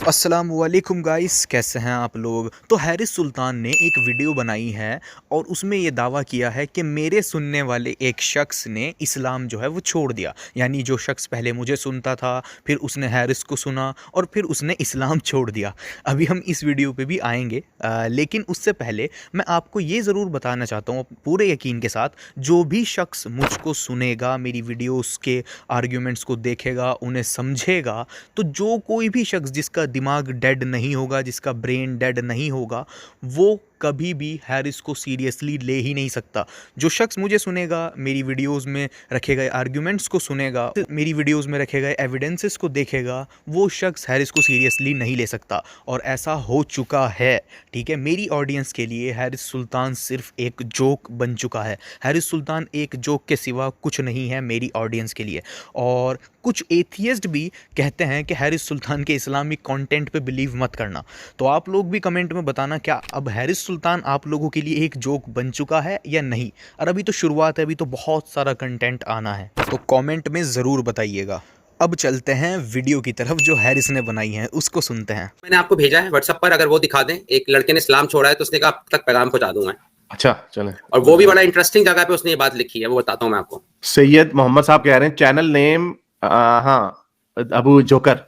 अस्सलाम वालेकुम गाइस, कैसे हैं आप लोग। तो हैरिस सुल्तान ने एक वीडियो बनाई है और उसमें ये दावा किया है कि मेरे सुनने वाले एक शख्स ने इस्लाम जो है वो छोड़ दिया। यानी जो शख्स पहले मुझे सुनता था, फिर उसने हैरिस को सुना और फिर उसने इस्लाम छोड़ दिया। अभी हम इस वीडियो पे भी आएंगे, लेकिन उससे पहले मैं आपको ये ज़रूर बताना चाहता हूँ पूरे यकीन के साथ, जो भी शख्स मुझको सुनेगा, मेरी वीडियोस के आर्ग्यूमेंट्स को देखेगा, उन्हें समझेगा, तो जो कोई भी शख्स जिसका दिमाग डेड नहीं होगा, जिसका ब्रेन डेड नहीं होगा, वो कभी भी हैरिस को सीरियसली ले ही नहीं सकता। जो शख्स मुझे सुनेगा, मेरी वीडियोस में रखे गए आर्ग्यूमेंट्स को सुनेगा, मेरी वीडियोस में रखे गए एविडेंसेस को देखेगा, वो शख्स हैरिस को सीरियसली नहीं ले सकता। और ऐसा हो चुका है। ठीक है, मेरी ऑडियंस के लिए हैरिस सुल्तान सिर्फ एक जोक बन चुका है। हैरिस सुल्तान एक जोक के सिवा कुछ नहीं है मेरी ऑडियंस के लिए। और कुछ एथियस्ट भी कहते हैं कि हैरिस सुल्तान के इस्लामिक कंटेंट पे बिलीव मत करना। तो आप लोग भी कमेंट में बताना, क्या अब हैरिस सुल्तान आप लोगों के लिए एक जोक बन चुका है या नहीं। और अभी तो शुरुआत है, अभी तो बहुत सारा कंटेंट आना है, तो कमेंट में ज़रूर बताइएगा। अब चलते हैं वीडियो की तरफ जो हैरिस ने बनाई है, उसको सुनते हैं। मैंने आपको भेजा है व्हाट्सएप पर, अगर वो दिखा दें। एक लड़के ने इस्लाम छोड़ा है तो उसने कहा अब तक पैगाम पहुंचा दूं मैं। अच्छा चले। और वो भी बड़ा इंटरेस्टिंग जगह पे उसने ये बात लिखी है, वो बताता हूं मैं आपको। सैयद मोहम्मद साहब कह रहे हैं चैनल नेम हाँ अबू जोकर।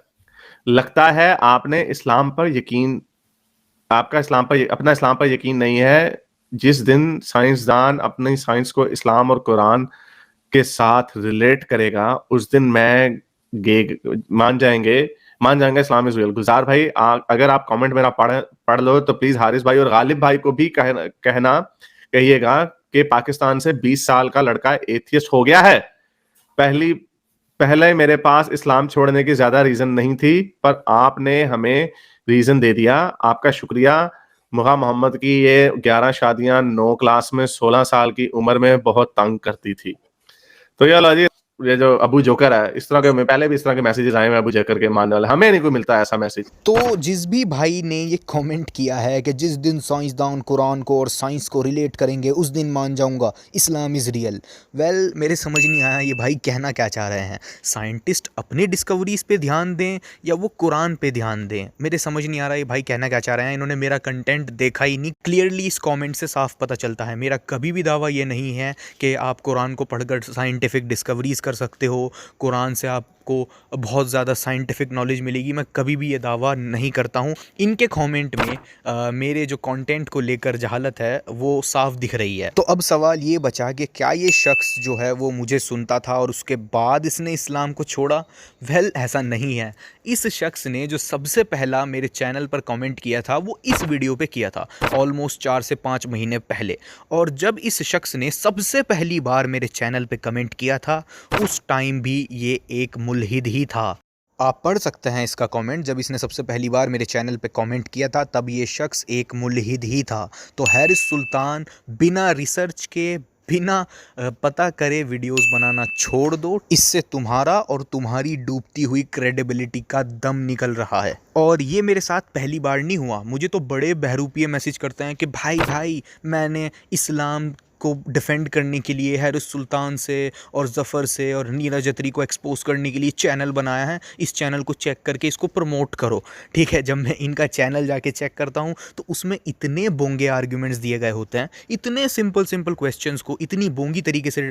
लगता है आपने इस्लाम पर यकीन आपका इस्लाम पर अपना इस्लाम पर यकीन नहीं है। जिस दिन साइंसदान अपनी साइंस को इस्लाम और कुरान के साथ रिलेट करेगा उस दिन मैं गे मान जाएंगे इस्लाम इज रियल। गुजार भाई अगर आप कमेंट मेरा पढ़ लो तो प्लीज हारिस भाई और गालिब भाई को भी कहिएगा कि पाकिस्तान से 20 साल का लड़का एथियस्ट हो गया है। पहले मेरे पास इस्लाम छोड़ने की ज्यादा रीजन नहीं थी, पर आपने हमें रीजन दे दिया, आपका शुक्रिया। मुगा मोहम्मद की ये 11 शादियां 9 क्लास में 16 साल की उम्र में बहुत तंग करती थी। तो ये लो जी, ये जो अबू जोकर है, इस तरह के मैं पहले भी इस तरह के मैसेजेस आए हैं अबू जोकर के मानने वाले, हमें नहीं कोई मिलता ऐसा मैसेज। तो जिस भी भाई ने ये कमेंट किया है कि जिस दिन साइंसदान कुरान को और साइंस को रिलेट करेंगे उस दिन मान जाऊंगा इस्लाम इज़ रियल। वेल, मेरे समझ नहीं आया ये भाई कहना क्या चाह रहे हैं। साइंटिस्ट अपनी डिस्कवरीज पे ध्यान दें या वो कुरान पे ध्यान दें, मेरे समझ नहीं आ रहा ये भाई कहना क्या चाह रहे हैं। इन्होंने मेरा कंटेंट देखा ही नहीं। क्लियरली इस कॉमेंट से साफ पता चलता है, मेरा कभी भी दावा ये नहीं है कि आप कुरान को पढ़कर साइंटिफिक डिस्कवरीज कर सकते हो, कुरान से आपको बहुत ज़्यादा साइंटिफिक नॉलेज मिलेगी। मैं कभी भी ये दावा नहीं करता हूँ। इनके कमेंट में मेरे जो कंटेंट को लेकर जहालत है वो साफ दिख रही है। तो अब सवाल ये बचा कि क्या ये शख्स जो है वो मुझे सुनता था और उसके बाद इसने इस्लाम को छोड़ा। वेल, ऐसा नहीं है। इस शख्स ने जो सबसे पहला मेरे चैनल पर कमेंट किया था वो इस वीडियो पे किया था, ऑलमोस्ट 4 से 5 महीने पहले। और जब इस शख्स ने सबसे पहली बार मेरे चैनल पे कमेंट किया था उस टाइम भी ये एक मुल्हिद ही था। आप पढ़ सकते हैं इसका कमेंट। जब इसने सबसे पहली बार मेरे चैनल पे कमेंट किया था तब ये शख्स एक मुल्हिद ही था। तो हैरिस सुल्तान, बिना रिसर्च के, बिना पता करे वीडियोस बनाना छोड़ दो। इससे तुम्हारा और तुम्हारी डूबती हुई क्रेडिबिलिटी का दम निकल रहा है। और ये मेरे साथ पहली बार नहीं हुआ। मुझे तो बड़े बहरूपिये मैसेज करते हैं कि भाई मैंने इस्लाम को डिफेंड करने के लिए हैरिस सुल्तान से और ज़फ़र से और नीरज अत्री को एक्सपोज करने के लिए चैनल बनाया है, इस चैनल को चेक करके इसको प्रमोट करो। ठीक है, जब मैं इनका चैनल जाके चेक करता हूँ तो उसमें इतने बोंगे आर्ग्यूमेंट्स दिए गए होते हैं, इतने सिंपल क्वेश्चंस को इतनी बोंगी तरीके से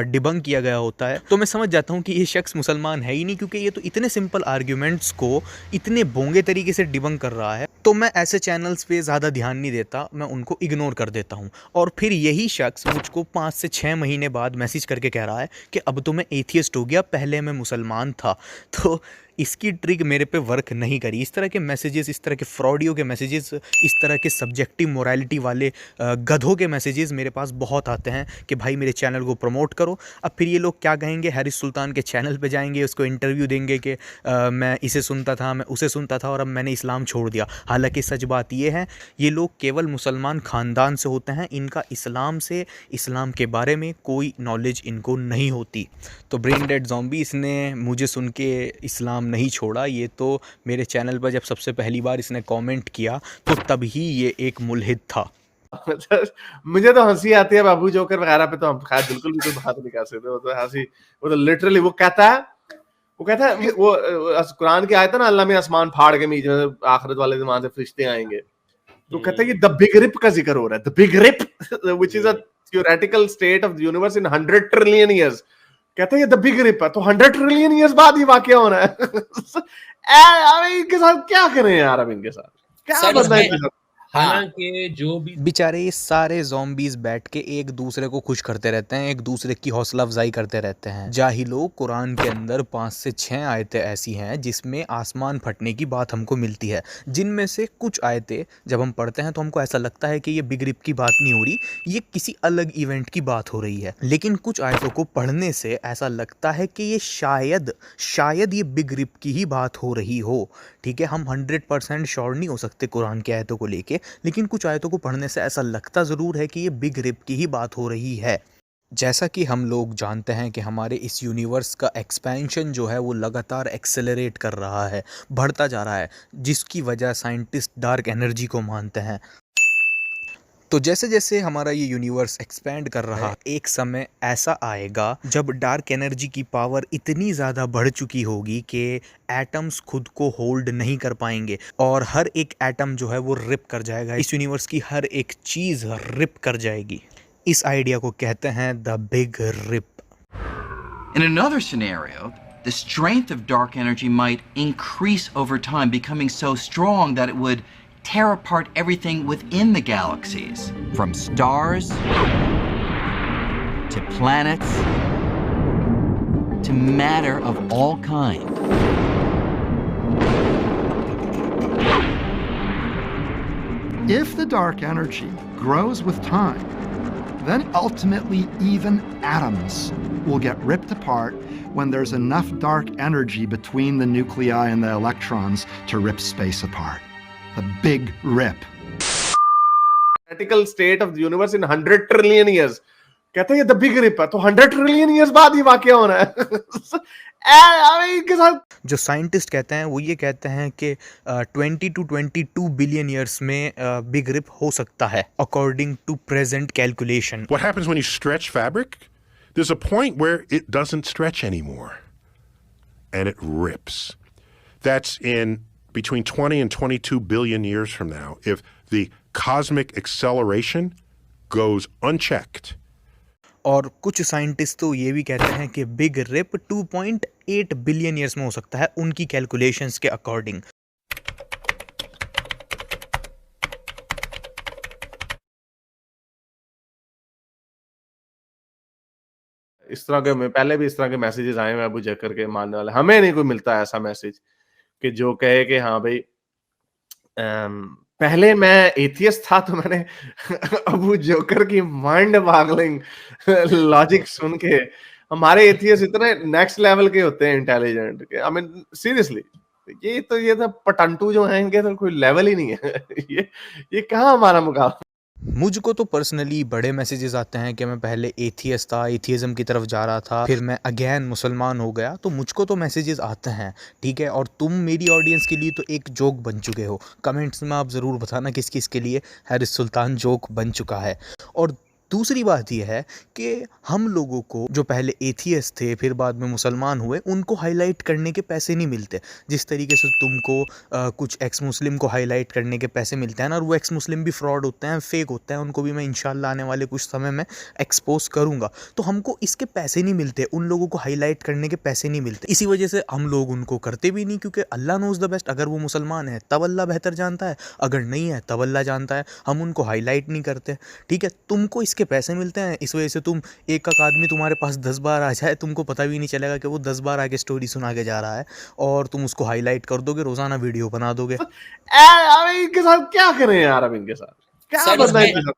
डिबंक किया गया होता है, तो मैं समझ जाता हूँ कि ये शख्स मुसलमान है ही नहीं, क्योंकि ये तो इतने सिंपल आर्ग्यूमेंट्स को इतने बोंगे तरीके से डिबंक कर रहा है। तो मैं ऐसे चैनल्स पे ज़्यादा ध्यान नहीं देता, मैं उनको इग्नोर कर देता हूँ। और फिर यही शख्स मुझको 5 से 6 महीने बाद मैसेज करके कह रहा है कि अब तो मैं एथियस्ट हो गया, पहले मैं मुसलमान था। तो इसकी ट्रिक मेरे पे वर्क नहीं करी। इस तरह के मैसेजेस, इस तरह के फ्रॉडियों के मैसेजेस, इस तरह के सब्जेक्टिव मोरालिटी वाले गधों के मैसेजेस मेरे पास बहुत आते हैं कि भाई मेरे चैनल को प्रमोट करो। अब फिर ये लोग क्या कहेंगे, हैरिस सुल्तान के चैनल पे जाएंगे, उसको इंटरव्यू देंगे कि मैं इसे सुनता था, मैं उसे सुनता था और अब मैंने इस्लाम छोड़ दिया। हालांकि सच बात ये है, ये लोग केवल मुसलमान ख़ानदान से होते हैं, इनका इस्लाम से, इस्लाम के बारे में कोई नॉलेज इनको नहीं होती। तो ब्रेन डेड ज़ॉम्बी, इसने मुझे सुन के इस्लाम नहीं छोड़ा। ये तो मेरे चैनल पर जब सबसे पहली बार इसने कमेंट किया तो तभी ये एक मुल्हिद था। मुझे तो हंसी आती है बाबू जोकर वगैरह पे, तो हम खैर बिल्कुल भी कोई बात नहीं कर सकते। वो तो हंसी, वो तो लिटरली वो कहता है वो कहता है वो कुरान की आयत है ना, अल्लाह में आसमान फाड़ के बीच में आखिरत वाले ज़माने से फरिश्ते आएंगे, तो कहता है कि द बिग रिप का जिक्र हो रहा है, the big rip which is a theoretical state of the universe in 100 trillion years. कहते हैं ये द बिग रिप है, तो 100 ट्रिलियन ईयर्स बाद ये वाकया होना है। अब इनके साथ क्या करें यार, अब इनके साथ क्या बदला है इनके साथ। हालांकि जो भी बेचारे ये सारे ज़ॉम्बीज बैठ के एक दूसरे को खुश करते रहते हैं, एक दूसरे की हौसला अफजाई करते रहते हैं। जाहिलो, कुरान के अंदर 5 से 6 आयतें ऐसी हैं जिसमें आसमान फटने की बात हमको मिलती है, जिनमें से कुछ आयतें जब हम पढ़ते हैं तो हमको ऐसा लगता है कि ये बिग रिप की बात नहीं हो रही, ये किसी अलग इवेंट की बात हो रही है। लेकिन कुछ आयतों को पढ़ने से ऐसा लगता है कि ये शायद ये बिग रिप की ही बात हो रही हो। ठीक है, हम 100% श्योर नहीं हो सकते कुरान की आयतों को लेके, लेकिन कुछ आयतों को पढ़ने से ऐसा लगता ज़रूर है कि ये बिग रिप की ही बात हो रही है। जैसा कि हम लोग जानते हैं कि हमारे इस यूनिवर्स का एक्सपेंशन जो है वो लगातार एक्सेलरेट कर रहा है, बढ़ता जा रहा है, जिसकी वजह साइंटिस्ट डार्क एनर्जी को मानते हैं। तो जैसे जैसे हमारा ये यूनिवर्स एक्सपैंड कर रहा है, एक समय ऐसा आएगा जब डार्क एनर्जी की पावर इतनी ज़्यादा बढ़ चुकी होगी कि एटम्स खुद को होल्ड नहीं कर पाएंगे और हर एक एटम जो है वो रिप कर जाएगा, इस यूनिवर्स की हर एक चीज़ रिप कर जाएगी। इस आइडिया को कहते हैं the big rip. In another scenario, the strength of dark energy might increase over time, becoming so strong that it would tear apart everything within the galaxies, from stars to planets to matter of all kind. If the dark energy grows with time, then ultimately even atoms will get ripped apart when there's enough dark energy between the nuclei and the electrons to rip space apart. The big rip. Theoretical state of the universe in 100 trillion years. कहते हैं ये the big rib है, तो 100 trillion years बाद ये वाकया होना है। अब इनके साथ जो साइंटिस्ट कहते हैं वो ये कहते हैं कि 20 to 22 बिलियन ईयर्स में बिग रिप हो सकता है, according to present calculation. What happens when you stretch fabric? There's a point where it doesn't stretch anymore and it rips. That's in between 20 and 22 billion years from now, if the cosmic acceleration goes unchecked. और कुछ scientist तो ये भी कहते हैं कि big rib 2.8 billion years में हो सकता है, उनकी कैलकुलेशंस के अकॉर्डिंग। इस तरह के में पहले भी इस तरह के मैसेजेस आए हैं अबू जकर के मानने वाले, हमें नहीं कोई मिलता ऐसा मैसेज कि जो कहे कि हाँ भाई पहले मैं एथियस्ट था तो मैंने अबू जोकर की माइंड बॉगलिंग लॉजिक सुन के, हमारे एथियस्ट इतने नेक्स्ट लेवल के होते हैं इंटेलिजेंट के, आई मीन सीरियसली ये तो पटंटू जो हैं इनके तो कोई लेवल ही नहीं है। ये कहाँ हमारा मुकाबला। मुझको तो पर्सनली बड़े मैसेजेस आते हैं कि मैं पहले एथियस्ट था, एथियज़म की तरफ जा रहा था, फिर मैं अगेन मुसलमान हो गया, तो मुझको तो मैसेजेस आते हैं। ठीक है, और तुम मेरी ऑडियंस के लिए तो एक जोक बन चुके हो। कमेंट्स में आप ज़रूर बताना किस किस के लिए हारिस सुल्तान जोक बन चुका है। और दूसरी बात यह है कि हम लोगों को जो पहले एथियस्ट थे फिर बाद में मुसलमान हुए, उनको हाईलाइट करने के पैसे नहीं मिलते। जिस तरीके से तुमको कुछ एक्स मुस्लिम को हाईलाइट करने के पैसे मिलते हैं ना, और वो एक्स मुस्लिम भी फ्रॉड होते हैं, फेक होते हैं, उनको भी मैं इंशाल्लाह आने वाले कुछ समय में एक्सपोज करूँगा। तो हमको इसके पैसे नहीं मिलते, उन लोगों को हाईलाइट करने के पैसे नहीं मिलते। इसी वजह से हम लोग उनको करते भी नहीं, क्योंकि अल्लाह नोज़ द बेस्ट। अगर वो मुसलमान है तब अल्लाह बेहतर जानता है, अगर नहीं है तब अल्लाह जानता है। हम उनको हाईलाइट नहीं करते। ठीक है, तुमको के पैसे मिलते हैं, इस वजह से तुम एक आदमी तुम्हारे पास 10 बार आ जाए, तुमको पता भी नहीं चलेगा कि वो 10 बार आके स्टोरी सुना के जा रहा है, और तुम उसको हाईलाइट कर दोगे, रोजाना वीडियो बना दोगे। अब इनके साथ क्या करें यार, अब इनके साथ क्या बदला है इनके साथ।